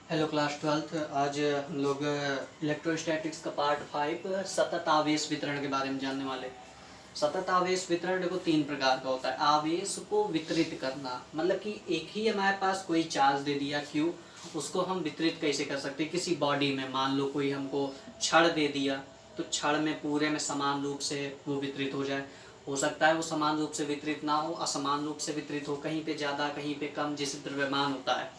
Hello class 12th। आज हम लोग इलेक्ट्रोस्टैटिक्स का पार्ट 5 सतत आवेश वितरण के बारे में जानने वाले। सतत आवेश वितरण देखो तीन प्रकार का होता है। आवेश को वितरित करना मतलब कि एक ही हमारे पास कोई चार्ज दे दिया Q, उसको हम वितरित कैसे कर सकते हैं किसी बॉडी में। मान लो कोई हमको छड़ दे दिया तो छड़ में पूरे में समान रूप से वो वितरित हो जाए। हो सकता है वो समान रूप से वितरित ना हो, असमान रूप से वितरित हो, कहीं पे ज़्यादा कहीं पे कम, जैसे द्रव्यमान होता है।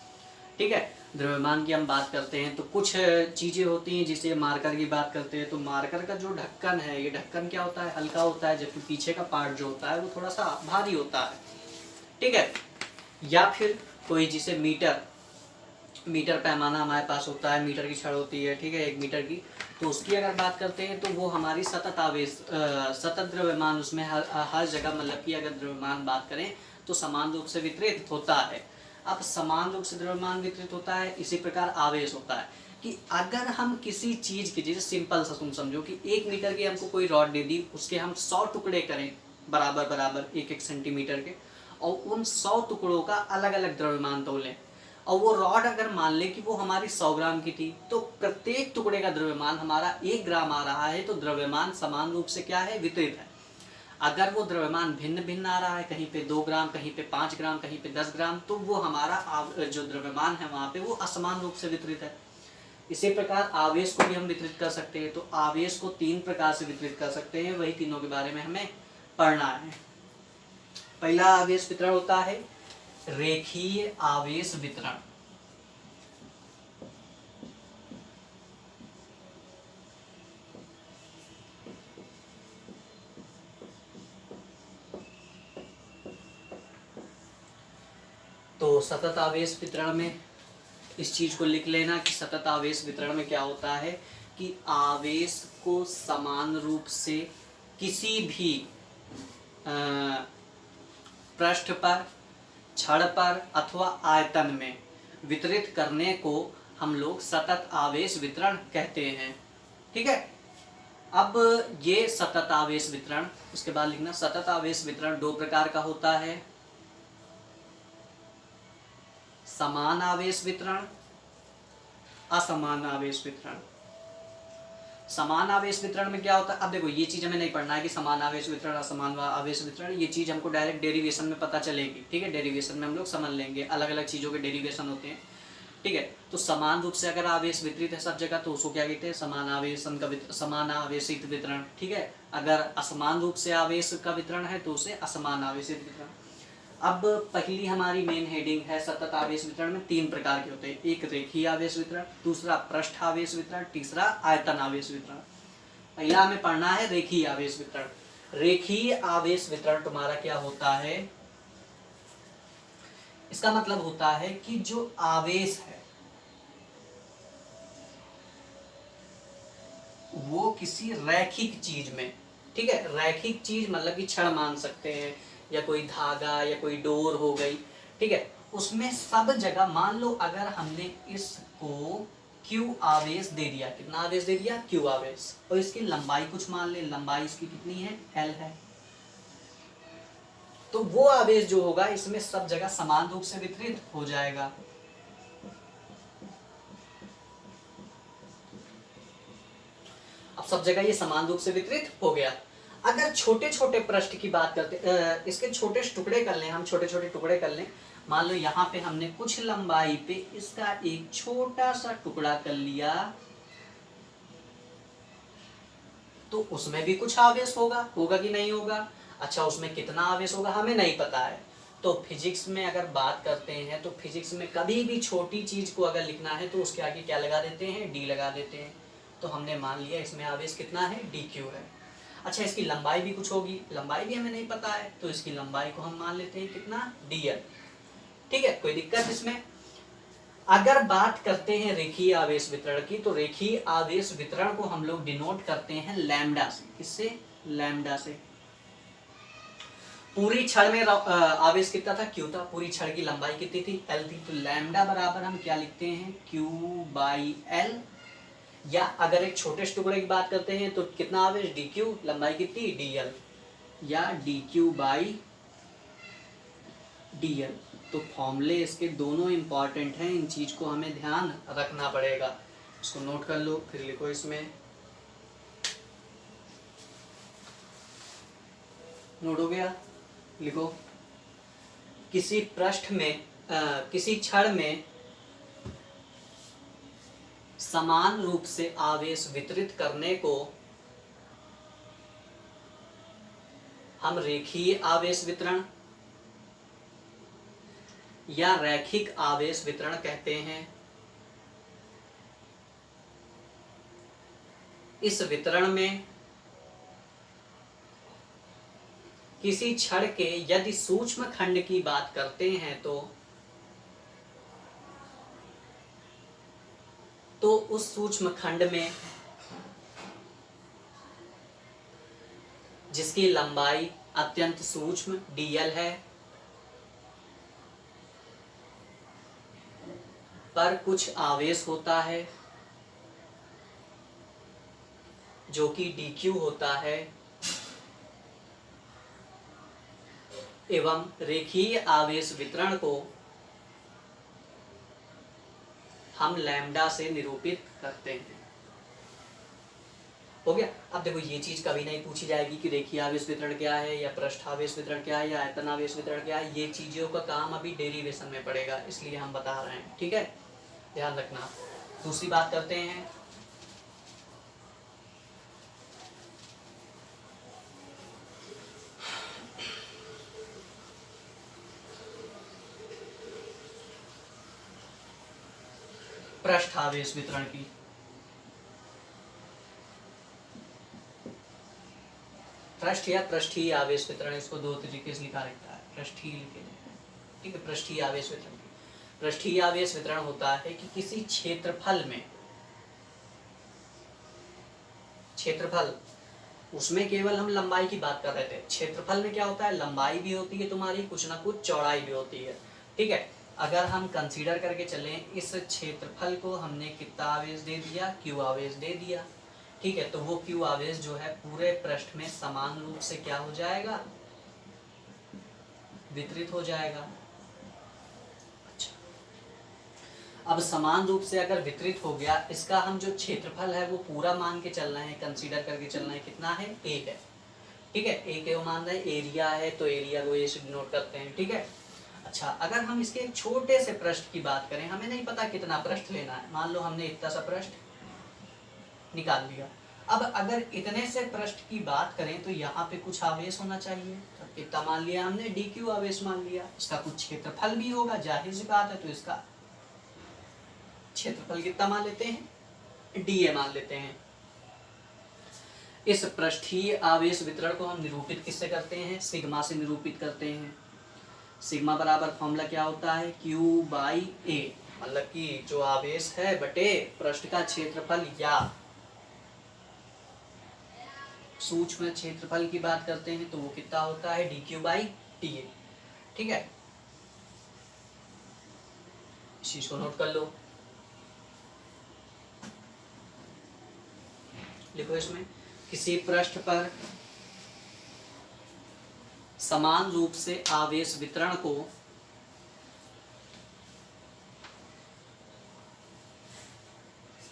ठीक है, द्रव्यमान की हम बात करते हैं तो कुछ चीज़ें होती हैं। जिसे मार्कर की बात करते हैं तो मार्कर का जो ढक्कन है, ये ढक्कन क्या होता है, हल्का होता है, जबकि पीछे का पार्ट जो होता है वो थोड़ा सा भारी होता है। ठीक है, या फिर कोई जिसे मीटर पैमाना हमारे पास होता है, मीटर की छड़ होती है, ठीक है, 1 मीटर की। तो उसकी अगर बात करते हैं तो वो हमारी सतत आवेश सतत द्रव्यमान उसमें हर जगह, मतलब कि अगर द्रव्यमान बात करें तो समान रूप से वितरित होता है। अब समान रूप से द्रव्यमान वितरित होता है, इसी प्रकार आवेश होता है कि अगर हम किसी चीज़ की, जैसे सिंपल सा तुम समझो कि 1 मीटर की हमको कोई रॉड दे दी, उसके हम 100 टुकड़े करें बराबर बराबर 1-1 सेंटीमीटर के, और उन 100 टुकड़ों का अलग अलग द्रव्यमान तोलें, और वो रॉड अगर मान ले कि वो हमारी 100 ग्राम की थी, तो प्रत्येक टुकड़े का द्रव्यमान हमारा 1 ग्राम आ रहा है, तो द्रव्यमान समान रूप से क्या है, वितरित है। अगर वो द्रव्यमान भिन्न भिन्न आ रहा है, कहीं पे 2 ग्राम, कहीं पे 5 ग्राम, कहीं पे 10 ग्राम, तो वो हमारा जो द्रव्यमान है वहाँ पे वो असमान रूप से वितरित है। इसी प्रकार आवेश को भी हम वितरित कर सकते हैं। तो आवेश को 3 प्रकार से वितरित कर सकते हैं, वही तीनों के बारे में हमें पढ़ना है। पहला आवेश वितरण होता है रेखीय आवेश वितरण। तो सतत आवेश वितरण में इस चीज को लिख लेना कि सतत आवेश वितरण में क्या होता है कि आवेश को समान रूप से किसी भी पृष्ठ पर, छड़ पर अथवा आयतन में वितरित करने को हम लोग सतत आवेश वितरण कहते हैं। ठीक है, अब ये सतत आवेश वितरण, उसके बाद लिखना सतत आवेश वितरण 2 प्रकार का होता है। समान आवेश वितरण, असमान आवेश वितरण। समान आवेश वितरण में क्या होता है, अब देखो ये चीज हमें नहीं पढ़ना है कि समान आवेश वितरण असमान आवेश वितरण, ये चीज हमको डायरेक्ट डेरिवेशन में पता चलेगी। ठीक है, डेरिवेशन में हम लोग समझ लेंगे, अलग अलग चीजों के डेरिवेशन होते हैं। ठीक है, तो समान रूप से अगर आवेश वितरित है सब जगह तो उसको क्या कहते हैं, समान आवेशित वितरण। ठीक है, अगर असमान रूप से आवेश का वितरण है तो उसे असमान आवेशित वितरण। अब पहली हमारी मेन हेडिंग है सतत आवेश वितरण में 3 प्रकार के होते हैं। एक रेखीय आवेश वितरण, दूसरा पृष्ठ आवेश वितरण, तीसरा आयतन आवेश वितरण। पहला हमें पढ़ना है रेखीय आवेश वितरण। रेखीय आवेश वितरण तुम्हारा क्या होता है, इसका मतलब होता है कि जो आवेश है वो किसी रैखिक चीज में, ठीक है, रैखिक चीज मतलब कि छड़ मान सकते हैं, या कोई धागा या कोई डोर हो गई, ठीक है, उसमें सब जगह मान लो अगर हमने इसको Q आवेश दे दिया, कितना आवेश दे दिया, Q आवेश, और इसकी लंबाई कुछ मान ले, लंबाई इसकी कितनी है, L है, तो वो आवेश जो होगा इसमें सब जगह समान रूप से वितरित हो जाएगा। अब सब जगह ये समान रूप से वितरित हो गया। अगर छोटे छोटे पृष्ठ की बात करते, इसके छोटे टुकड़े कर लें, हम छोटे छोटे टुकड़े कर लें। मान लो यहाँ पे हमने कुछ लंबाई पे इसका एक छोटा सा टुकड़ा कर लिया, तो उसमें भी कुछ आवेश होगा, होगा कि नहीं होगा। अच्छा, उसमें कितना आवेश होगा हमें नहीं पता है। तो फिजिक्स में अगर बात करते हैं तो फिजिक्स में कभी भी छोटी चीज को अगर लिखना है तो उसके आगे क्या लगा देते हैं, डी लगा देते हैं। तो हमने मान लिया इसमें आवेश कितना है, डी क्यू है। अच्छा, इसकी लंबाई भी कुछ होगी, लंबाई भी हमें नहीं पता है, तो इसकी लंबाई को हम मान लेते हैं कितना, डी एल। ठीक है, कोई दिक्कत इसमें। अगर बात करते हैं रेखीय आवेश वितरण की, तो रेखीय आवेश वितरण को हम लोग डिनोट करते हैं लैम्डा से। किससे, लैम्डा से। पूरी छड़ में आवेश कितना था, क्यू था, पूरी छड़ की लंबाई कितनी थी, एल थी, तो लैम्डा बराबर हम क्या लिखते हैं, क्यू बाई एल। या अगर एक छोटे टुकड़े की बात करते हैं तो कितना आवेश, डी क्यू, लंबाई कितनी, डी एल, या D Q by D L. तो फॉर्मूले इसके दोनों इम्पॉर्टेंट हैं, इन चीज़ को हमें ध्यान रखना पड़ेगा। इसको नोट कर लो, फिर लिखो इसमें। नोट हो गया? लिखो। किसी पृष्ठ में किसी क्षण में समान रूप से आवेश वितरित करने को हम रेखीय आवेश वितरण या रैखिक आवेश वितरण कहते हैं। इस वितरण में किसी क्षण के यदि सूक्ष्म खंड की बात करते हैं तो उस सूक्ष्म खंड में जिसकी लंबाई अत्यंत सूक्ष्म dl है, पर कुछ आवेश होता है जो कि dq होता है, एवं रेखीय आवेश वितरण को हम लैम्डा से निरूपित करते हैं। हो गया? अब देखो, ये चीज कभी नहीं पूछी जाएगी कि रेखीय आवेश वितरण क्या है या पृष्ठ आवेश वितरण क्या है या आयतन आवेश वितरण क्या है। ये चीजों का काम अभी डेरिवेशन में पड़ेगा, इसलिए हम बता रहे हैं। ठीक है, ध्यान रखना। दूसरी बात करते हैं। पृष्ठ आवेश वितरण की। पृष्ठ या पृष्ठीय आवेश वितरण, इसको दो तरीके से लिखा रहता है, पृष्ठीय लिखे। ठीक है, पृष्ठीय आवेश वितरण। पृष्ठीय आवेश वितरण होता है कि किसी क्षेत्रफल में, क्षेत्रफल उसमें केवल हम लंबाई की बात कर रहे थे। क्षेत्रफल में क्या होता है, लंबाई भी होती है तुम्हारी, कुछ ना कुछ चौड़ाई भी होती है। ठीक है, अगर हम कंसीडर करके चलें, इस क्षेत्रफल को हमने कितना आवेश दे दिया, q आवेश दे दिया। ठीक है, तो वो q आवेश जो है पूरे पृष्ठ में समान रूप से क्या हो जाएगा, वितरित हो जाएगा। अच्छा, अब समान रूप से अगर वितरित हो गया, इसका हम जो क्षेत्रफल है वो पूरा मान के चलना है, कंसीडर करके चलना है। कितना है, 1 है। ठीक है, 1 है वो मान रहे हैं। एरिया है तो एरिया को ए से डिनोट करते हैं। ठीक है, अच्छा, अगर हम इसके एक छोटे से पृष्ठ की बात करें, हमें नहीं पता कितना पृष्ठ लेना है, मान लो हमने इतना सा पृष्ठ निकाल लिया। अब अगर इतने से पृष्ठ की बात करें तो यहाँ पे कुछ आवेश होना चाहिए। तो कितना मान लिया हमने, dq आवेश मान लिया। इसका कुछ क्षेत्रफल भी होगा, जाहिर सी बात है, तो इसका क्षेत्रफल कितना मान लेते हैं, dA मान लेते हैं। इस पृष्ठीय आवेश वितरण को हम निरूपित किससे करते हैं, सिग्मा से निरूपित करते हैं। सिग्मा बराबर फॉर्मूला क्या होता है, q/a, मतलब कि जो आवेश है बटे पृष्ठ का क्षेत्रफल, या सूक्ष्म क्षेत्रफल की बात करते हैं तो वो कितना होता है, dq/dA। ठीक है, इस चीज को नोट कर लो। लिखो इसमें, किसी पृष्ठ पर समान रूप से आवेश वितरण को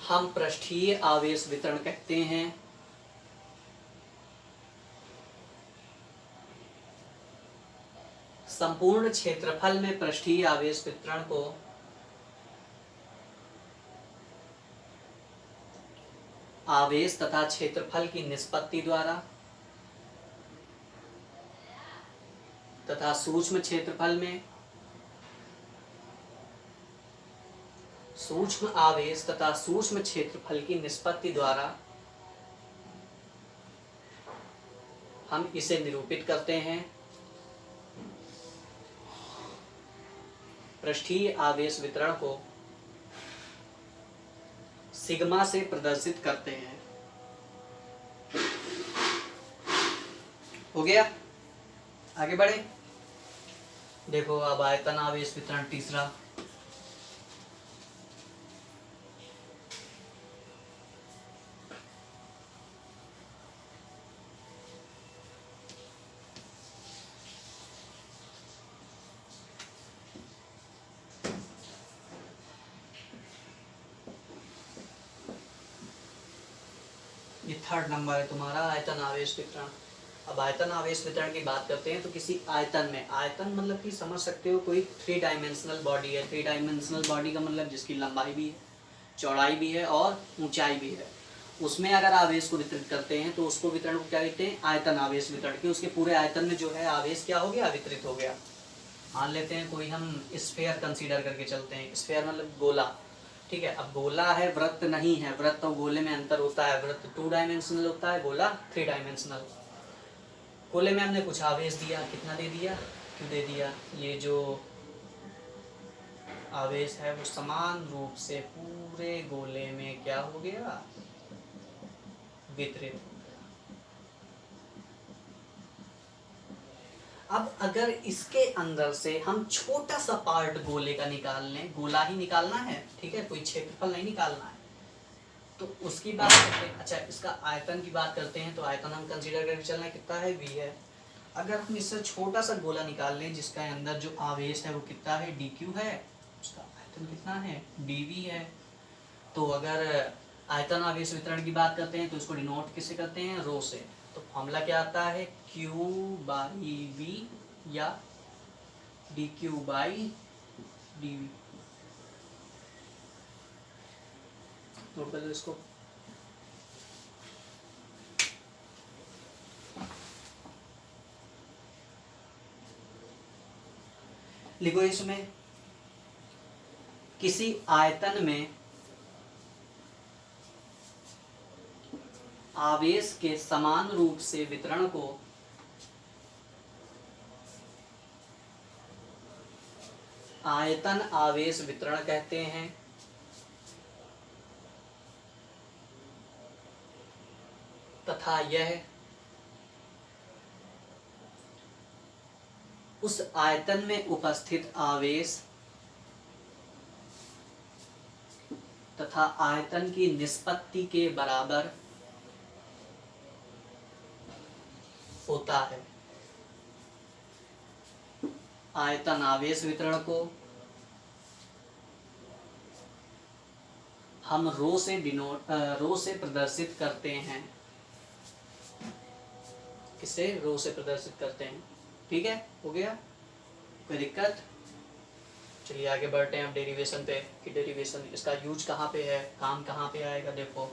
हम पृष्ठीय आवेश वितरण कहते हैं। संपूर्ण क्षेत्रफल में पृष्ठीय आवेश वितरण को आवेश तथा क्षेत्रफल की निष्पत्ति द्वारा तथा सूक्ष्म क्षेत्रफल में सूक्ष्म आवेश तथा सूक्ष्म क्षेत्रफल की निष्पत्ति द्वारा हम इसे निरूपित करते हैं। पृष्ठीय आवेश वितरण को सिग्मा से प्रदर्शित करते हैं। हो गया, आगे बढ़े। देखो, अब आयतन आवेश वितरण तीसरा। थर्ड नंबर है तुम्हारा आयतन आवेश वितरण। अब आयतन आवेश वितरण की बात करते हैं तो किसी आयतन में, आयतन मतलब कि समझ सकते हो कोई 3 डायमेंशनल बॉडी है। 3 डायमेंशनल बॉडी का मतलब जिसकी लंबाई भी है, चौड़ाई भी है और ऊंचाई भी है, उसमें अगर आवेश को वितरित करते हैं तो उसको वितरण को क्या कहते हैं, आयतन आवेश वितरण। कि उसके पूरे आयतन में जो है आवेश क्या हो गया, वितरित हो गया। मान लेते हैं कोई हम स्फीयर कंसीडर करके चलते हैं। स्फीयर मतलब गोला, ठीक है। अब गोला है, वृत्त नहीं है। वृत्त और गोले में अंतर होता है। वृत्त 2 डायमेंशनल होता है, गोला 3 डायमेंशनल। गोले में हमने कुछ आवेश दिया, कितना दे दिया, क्यों दे दिया, ये जो आवेश है वो समान रूप से पूरे गोले में क्या हो गया, वितरित। अब अगर इसके अंदर से हम छोटा सा पार्ट गोले का निकाल लें, गोला ही निकालना है, ठीक है, कोई क्षेत्रफल नहीं निकालना है, तो उसकी बात करते हैं। अच्छा, इसका आयतन की बात करते हैं तो आयतन हम कंसीडर करके चलना है, कितना है, v है। अगर हम इससे छोटा सा गोला निकाल लें जिसका अंदर जो आवेश है वो कितना है, dq है, उसका आयतन कितना है, dv है। तो अगर आयतन आवेश वितरण की बात करते हैं तो इसको डिनोट किससे करते हैं, रो से। तो फॉर्मूला क्या आता है, q बाई v या dq बाई dv। नोट कर लो इसको। लिखो इसमें किसी आयतन में आवेश के समान रूप से वितरण को आयतन आवेश वितरण कहते हैं। तथा यह उस आयतन में उपस्थित आवेश तथा आयतन की निष्पत्ति के बराबर होता है। आयतन आवेश वितरण को हम रो से प्रदर्शित करते हैं। किसे, रो से प्रदर्शित करते हैं। ठीक है, हो गया, कोई दिक्कत। चलिए आगे बढ़ते हैं अब डेरिवेशन पे कि डेरिवेशन इसका यूज कहाँ पे है, काम कहाँ पे आएगा। देखो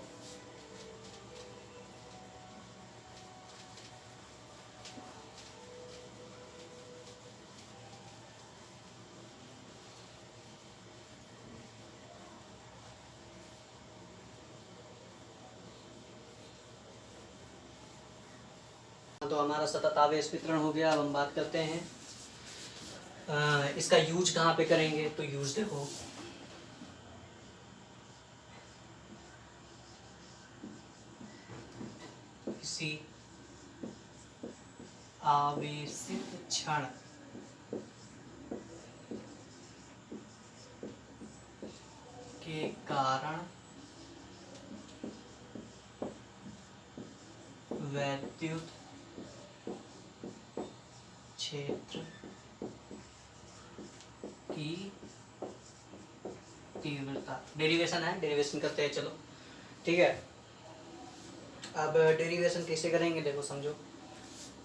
तो हमारा सतत आवेश वितरण हो गया। अब हम बात करते हैं इसका यूज कहाँ पे करेंगे। तो यूज देखो, किसी आवेशित क्षण के कारण वैद्युत क्षेत्र की तीव्रता। डेरिवेशन है, डेरिवेशन करते हैं, चलो ठीक है। अब डेरिवेशन कैसे करेंगे, देखो समझो।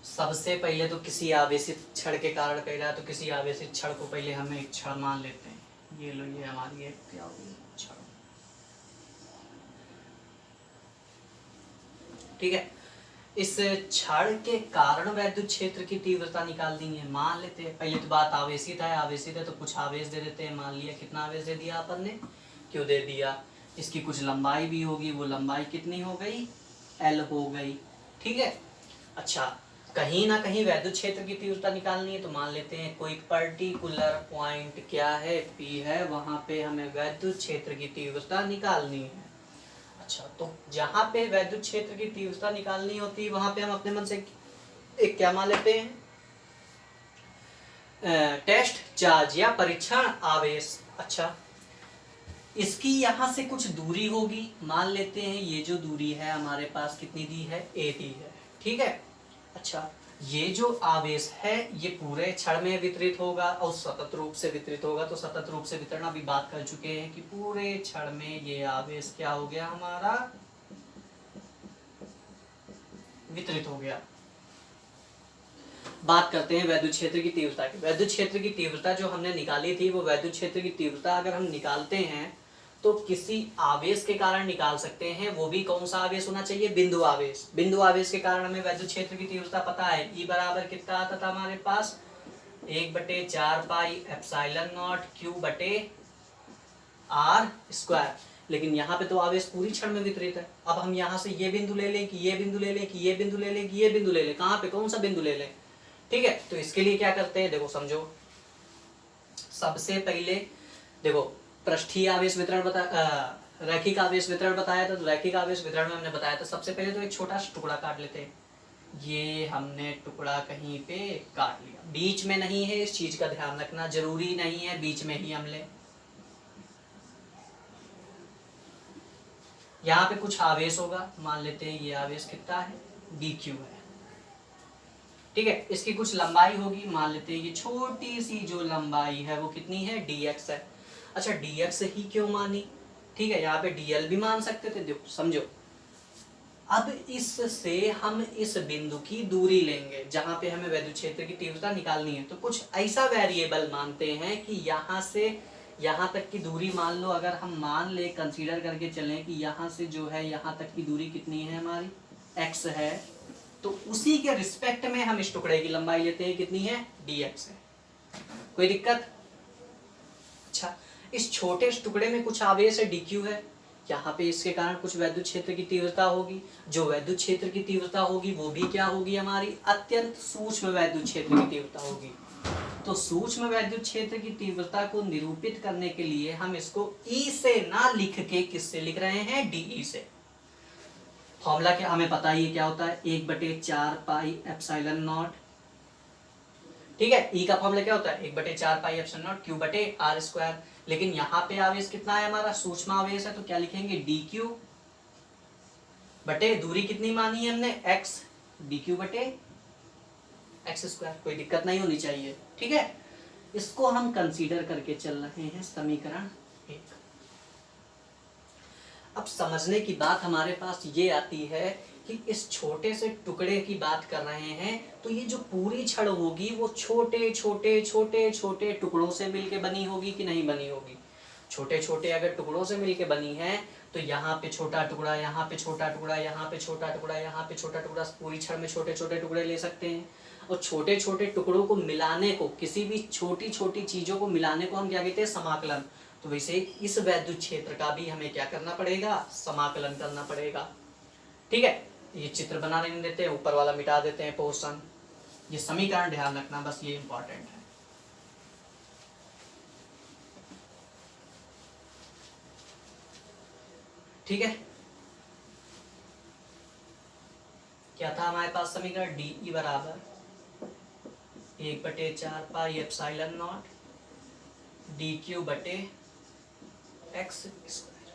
सबसे पहले तो किसी आवेशित क्षण के कारण कह रहा है, तो किसी आवेशित क्षण को पहले हम एक क्षण मान लेते हैं। ये लो, ये हमारी एक क्या होगी, क्षण। ठीक है, इस क्षण के कारण वैद्युत क्षेत्र की तीव्रता निकालनी है। मान लेते हैं पहले तो बात आवेशित है, आवेशित है तो कुछ आवेश दे देते हैं। मान लिया कितना आवेश दे दिया अपन ने, क्यों दे दिया, इसकी कुछ लंबाई भी होगी, वो लंबाई कितनी हो गई, L हो गई। ठीक है, अच्छा कहीं ना कहीं वैद्युत क्षेत्र की तीव्रता निकालनी है, तो मान लेते हैं कोई पर्टिकुलर पॉइंट क्या है, P है, वहां पे हमें वैद्युत क्षेत्र की तीव्रता निकालनी है। अच्छा, तो जहाँ पे वैद्युत क्षेत्र की तीव्रता निकालनी होती है वहां पे हम अपने मन से एक क्या मान लेते हैं, टेस्ट चार्ज या परीक्षण आवेश। अच्छा, इसकी यहाँ से कुछ दूरी होगी, मान लेते हैं ये जो दूरी है हमारे पास कितनी दी है, a दी है। ठीक है, अच्छा ये जो आवेश है ये पूरे क्षण में वितरित होगा और सतत रूप से वितरित होगा। तो सतत रूप से वितरण अभी बात कर चुके हैं कि पूरे क्षण में ये आवेश क्या हो गया हमारा, वितरित हो गया। बात करते हैं वैद्युत क्षेत्र की तीव्रता की। वैद्युत क्षेत्र की तीव्रता जो हमने निकाली थी, वो वैद्युत क्षेत्र की तीव्रता अगर हम निकालते हैं तो किसी आवेश के कारण निकाल सकते हैं। वो भी कौन सा आवेश होना चाहिए? बिंदु आवेश। बिंदु आवेश के कारण हमें वैद्युत क्षेत्र की तीव्रता पता है। ई बराबर कितना आता था हमारे पास? 1/4 पाई एप्सिलॉन नॉट क्यू बटे आर स्क्वायर। लेकिन यहाँ पे तो आवेश पूरी क्षण में वितरित है। अब हम यहाँ से ये बिंदु ले लें कि ये बिंदु ले लें कि ये बिंदु ले लें कि ये बिंदु ले लें, कहाँ पे कौन सा बिंदु ले लें? ठीक है, तो इसके लिए क्या करते हैं, देखो समझो। सबसे पहले देखो, पृष्ठीय आवेश वितरण रैखिक आवेश वितरण बताया था। तो रैखिक आवेश वितरण में हमने बताया था सबसे पहले तो एक छोटा सा टुकड़ा काट लेते हैं। ये हमने टुकड़ा कहीं पे काट लिया, बीच में नहीं है, इस चीज का ध्यान रखना, जरूरी नहीं है बीच में ही हम ले। यहाँ पे कुछ आवेश होगा, मान लेते हैं ये आवेश कितना है? dq है। ठीक है, इसकी कुछ लंबाई होगी, मान लेते हैं ये छोटी सी जो लंबाई है वो कितनी है? dx है। अच्छा, dx ही क्यों मानी? ठीक है, यहाँ पे dl भी मान सकते थे। देखो समझो, अब इससे हम इस बिंदु की दूरी लेंगे जहां पे हमें वैद्युत क्षेत्र की तीव्रता निकालनी है। तो कुछ ऐसा वेरिएबल मानते हैं कि यहाँ से यहाँ तक की दूरी, मान लो अगर हम मान ले, कंसीडर करके चलें कि यहाँ से जो है यहाँ तक की दूरी कितनी है हमारी? x है। तो उसी के रिस्पेक्ट में हम इस टुकड़े की लंबाई लेते हैं, कितनी है? dx है। कोई दिक्कत? अच्छा, इस छोटे टुकड़े में कुछ आवेश है, dq है। यहाँ पे इसके कारण कुछ वैद्युत क्षेत्र की तीव्रता होगी। जो वैद्युत क्षेत्र की तीव्रता होगी वो भी क्या होगी हमारी? अत्यंत सूक्ष्म वैद्युत क्षेत्र की तीव्रता होगी। तो सूक्ष्म वैद्युत क्षेत्र की तीव्रता को निरूपित करने के लिए हम इसको E से ना लिख के किससे लिख रहे हैं? dE से। फॉर्मूला क्या हमें पता ही है क्या होता है? 1/4 पाई एप्सिलॉन नॉट। ठीक है, E का फॉर्मूला क्या होता है? 1/4 पाई एप्सिलॉन नॉट क्यू बटे आर स्क्वायर। लेकिन यहाँ पे आवेश कितना है हमारा? सूक्ष्म आवेश है, तो क्या लिखेंगे? dq बटे दूरी कितनी मानी है हमने? x, dq बटे x स्क्वायर। कोई दिक्कत नहीं होनी चाहिए। ठीक है, इसको हम कंसीडर करके चल रहे हैं समीकरण 1। अब समझने की बात हमारे पास ये आती है कि इस छोटे से टुकड़े की बात कर रहे हैं, तो ये जो पूरी छड़ होगी वो छोटे छोटे छोटे छोटे टुकड़ों से मिलके बनी होगी कि नहीं बनी होगी? छोटे छोटे अगर टुकड़ों से मिलके बनी है तो यहाँ पे छोटा टुकड़ा, यहाँ पे छोटा टुकड़ा, यहाँ पे छोटा टुकड़ा, यहाँ पे छोटा टुकड़ा, पूरी छड़ में छोटे छोटे टुकड़े ले सकते हैं। और छोटे छोटे टुकड़ों को मिलाने को, किसी भी छोटी छोटी चीजों को मिलाने को हम क्या कहते हैं? समाकलन। तो वैसे इस वैद्युत क्षेत्र का भी हमें क्या करना पड़ेगा? समाकलन करना पड़ेगा। ठीक है, ये चित्र बनाने नहीं देते हैं, ऊपर वाला मिटा देते हैं पोर्शन। ये समीकरण ध्यान रखना, बस ये इंपॉर्टेंट है। ठीक है, क्या था हमारे पास समीकरण? dE बराबर 1/4 पाई एप्सिलॉन नॉट dq बटे x स्क्वायर।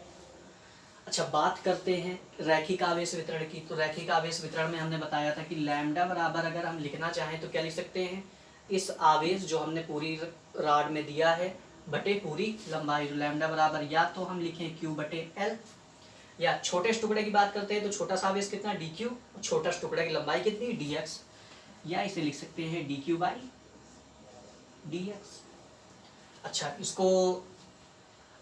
अच्छा, बात करते हैं रैखिक आवेश वितरण की। तो रैखिक आवेश वितरण में हमने बताया था कि लैम्डा बराबर अगर हम लिखना चाहें तो क्या लिख सकते हैं? इस आवेश जो हमने पूरी रॉड में दिया है बटे पूरी लंबाई, लैम्डा बराबर या तो हम लिखें q बटे l, या छोटे टुकड़े की बात करते हैं तो छोटा सा आवेश कितना? dq, छोटा टुकड़े की लंबाई कितनी? dx, या इसे लिख सकते हैं dq बाई dx। अच्छा, इसको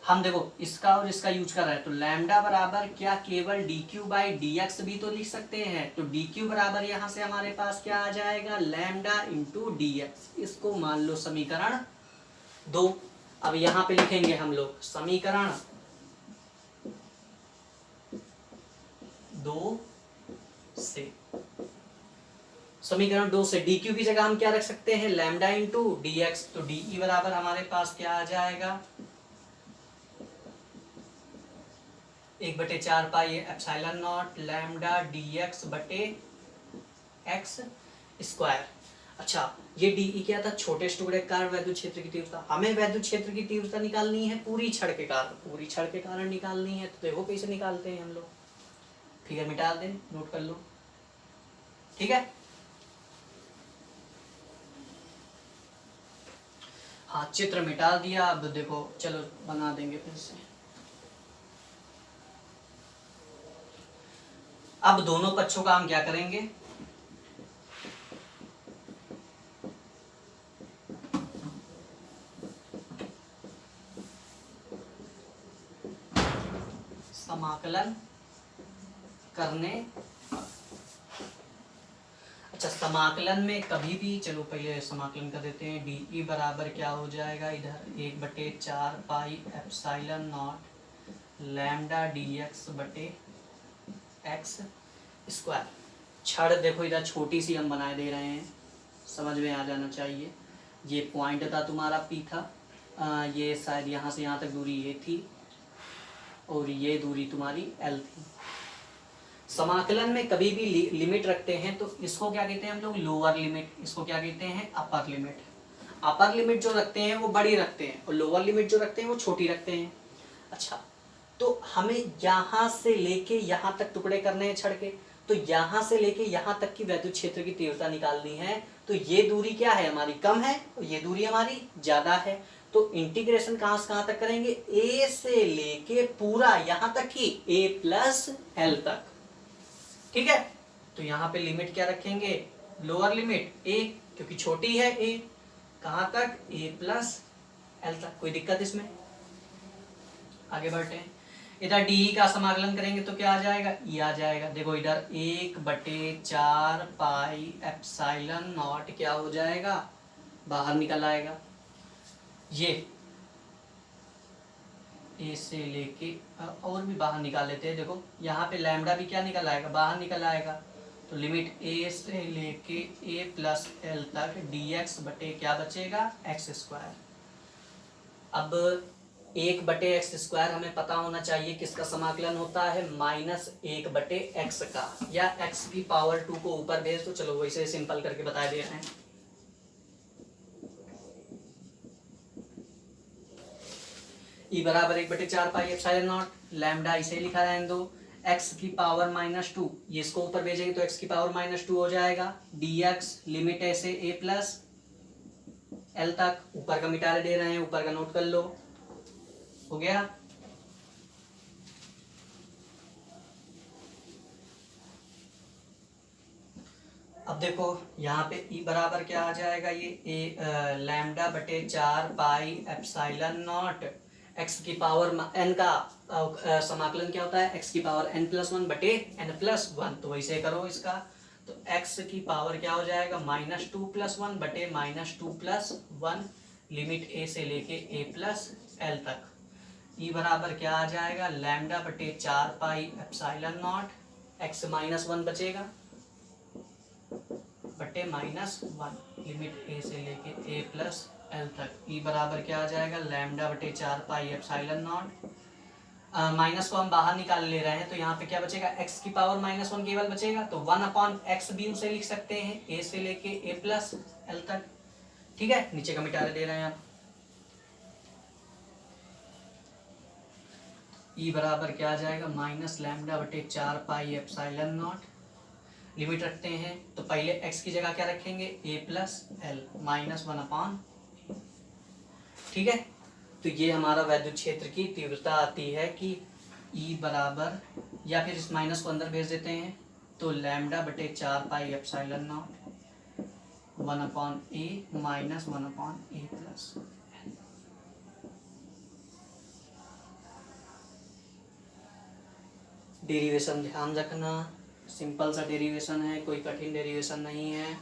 हम देखो इसका और इसका यूज कर रहे हैं, तो लैम्डा बराबर क्या केवल dq बाई dx भी तो लिख सकते हैं। तो dq बराबर यहाँ से हमारे पास क्या आ जाएगा? Lambda into dx। इसको मान लो समीकरण 2। अब यहाँ पे लिखेंगे हम लोग समीकरण 2 से, समीकरण 2 से dq की जगह हम क्या रख सकते हैं? Lambda into dx। तो dE बराबर हमारे पास क्या आ जाएगा? 1/4 pi epsilon not lambda dx बटे x स्क्वायर। अच्छा, ये dE क्या था? छोटे टुकड़े के कारण वैद्युत क्षेत्र की तीव्रता। हमें वैद्युत क्षेत्र की तीव्रता निकालनी है पूरी छड़ के कारण, पूरी छड़ के कारण निकालनी है। तो देखो कैसे निकालते हैं हम लोग, फिगर मिटा दें, नोट कर लो। ठीक है, हाँ चित्र मिटा दिया। अब देखो चलो बना देंगे फिर से। अब दोनों पक्षों का हम क्या करेंगे? समाकलन करने। अच्छा, समाकलन में कभी भी, चलो पहले समाकलन कर देते हैं। डी ई बराबर क्या हो जाएगा, इधर 1/4 pi epsilon not lambda D x बटे एक्स स्क्वायर। छड़ देखो इधर छोटी सी हम बनाए दे रहे हैं, समझ में आ जाना चाहिए। ये पॉइंट था तुम्हारा पी था, ये शायद यहाँ से यहाँ तक दूरी ये थी और ये दूरी तुम्हारी एल थी। समाकलन में कभी भी लिमिट रखते हैं तो इसको क्या कहते हैं हम लोग, लोअर लिमिट। इसको क्या कहते हैं, अपर लिमिट। अपर लिमिट जो रखते हैं वो बड़ी रखते हैं और लोअर लिमिट जो रखते हैं वो छोटी रखते हैं। अच्छा, तो हमें यहाँ से लेके यहाँ तक टुकड़े करने हैं छड़ के, तो यहाँ से लेके यहाँ तक की वैद्युत क्षेत्र की तीव्रता निकालनी है। तो ये दूरी क्या है हमारी, कम है, और ये दूरी हमारी ज्यादा है। तो इंटीग्रेशन कहाँ से कहाँ तक करेंगे, ए से लेके पूरा यहाँ तक ही ए प्लस एल तक। ठीक है, तो यहाँ पे लिमिट क्या रखेंगे, लोअर लिमिट ए, क्योंकि छोटी है ए। कहाँ तक, ए प्लस एल तक। कोई दिक्कत इसमें, आगे बढ़ते हैं। इधर डी का समाकलन करेंगे तो क्या आ जाएगा, ई आ जाएगा। देखो इधर 1/4 पाई एप्सिलॉन नॉट क्या हो जाएगा, बाहर निकल आएगा। ये ए से लेके और भी बाहर निकाल लेते हैं। देखो यहाँ पे लैम्डा भी क्या निकल आएगा, बाहर निकल आएगा। तो लिमिट ए से लेके ए प्लस एल तक डी एक्स बटे क्या बचेगा, एक्स स्क्वायर। अब 1/x² हमें पता होना चाहिए किसका समाकलन होता है, -1/x का, या x की पावर 2 को ऊपर भेज दो। चलो वैसे सिंपल करके बता दे रहे हैं। ई बराबर 1/4 पाई एप्सिलॉन नॉट लैम्डा, इसे लिखा रहने दो, x की पावर -2, ये इसको ऊपर भेजेंगे तो x की पावर -2 हो जाएगा। dx लिमिट है से a प्लस एल तक, ऊपर का मिटा दे रहे हैं, ऊपर का नोट कर लो, हो गया। अब देखो यहाँ पे ई बराबर क्या आ जाएगा, ये ए लैम्डा बटे 4 पाई एप्सिलॉन नॉट, एक्स की पावर एन का समाकलन क्या होता है, एक्स की पावर n+1 बटे n+1। तो वैसे करो इसका, तो x की पावर क्या हो जाएगा, -2 + 1 बटे -2 + 1, लिमिट a से लेके a प्लस एल तक। ई बराबर क्या आ जाएगा, लैम्डा बटे 4 पाई एप्सिलॉन नॉट, x -1 बचेगा बटे -1, लिमिट a से लेके a प्लस एल तक। ई बराबर क्या आ जाएगा, लैम्डा बटे 4 पाई एप्सिलॉन नॉट, माइनस को हम बाहर निकाल ले रहे हैं तो यहाँ पे क्या बचेगा, x की पावर -1 केवल बचेगा। तो 1/x भी उसे लिख सकते हैं, a से लेके a प्लस एल तक। ठीक है, नीचे का मिटा दे रहे हैं आप। ई बराबर क्या आ जाएगा, -लैम्डा बटे 4 पाई एप्सिलॉन नॉट, लिमिट रखते हैं तो पहले x की जगह क्या रखेंगे, a प्लस एल, -1/। ठीक है, तो ये हमारा वैद्युत क्षेत्र की तीव्रता आती है कि E बराबर, या फिर इस माइनस को अंदर भेज देते हैं तो लैम्डा बटे 4 pi epsilon not 1/a minus 1/a plus. Derivation ध्यान रखना, सिंपल सा डेरिवेशन है, कोई कठिन डेरिवेशन नहीं है।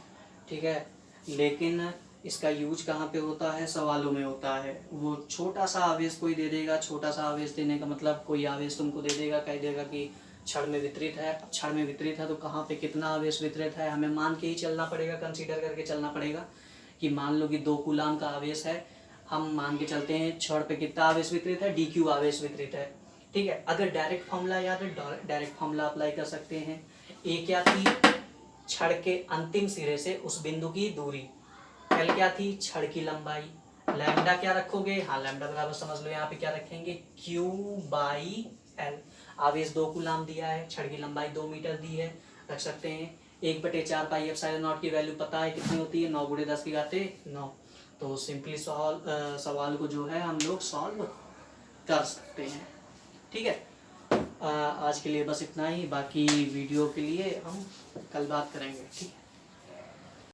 ठीक है, लेकिन इसका यूज कहाँ पे होता है, सवालों में होता है। वो छोटा सा आवेश कोई दे देगा, छोटा सा आवेश देने का मतलब कोई आवेश तुमको दे देगा, कह देगा कि छड़ में वितरित है। छड़ में वितरित है तो कहाँ पे कितना आवेश वितरित है हमें मान के ही चलना पड़ेगा, कंसीडर करके चलना पड़ेगा। कि मान लो कि 2 कूलाम का आवेश है, हम मान के चलते हैं छड़ पे कितना आवेश वितरित है, dq आवेश वितरित है। ठीक है, अगर डायरेक्ट फॉर्मूला याद है, डायरेक्ट फॉर्मूला अप्लाई कर सकते हैं। ए क्या थी, छड़ के अंतिम सिरे से उस बिंदु की दूरी, एल क्या थी, छड़ की लंबाई, लैम्डा क्या रखोगे, हाँ लैम्डा बराबर समझ लो यहाँ पे क्या रखेंगे, Q/L। आवेश 2 कूलाम दिया है, छड़ की लंबाई 2 मीटर दी है, रख सकते हैं। 1/4 पाई एप्सिलॉन नॉट की वैल्यू पता है कितनी होती है, 9 × 10⁻9। तो सिंपली सवाल को जो है हम लोग सॉल्व कर सकते हैं। ठीक है, आज के लिए बस इतना ही, बाकी वीडियो के लिए हम कल बात करेंगे। ठीक है।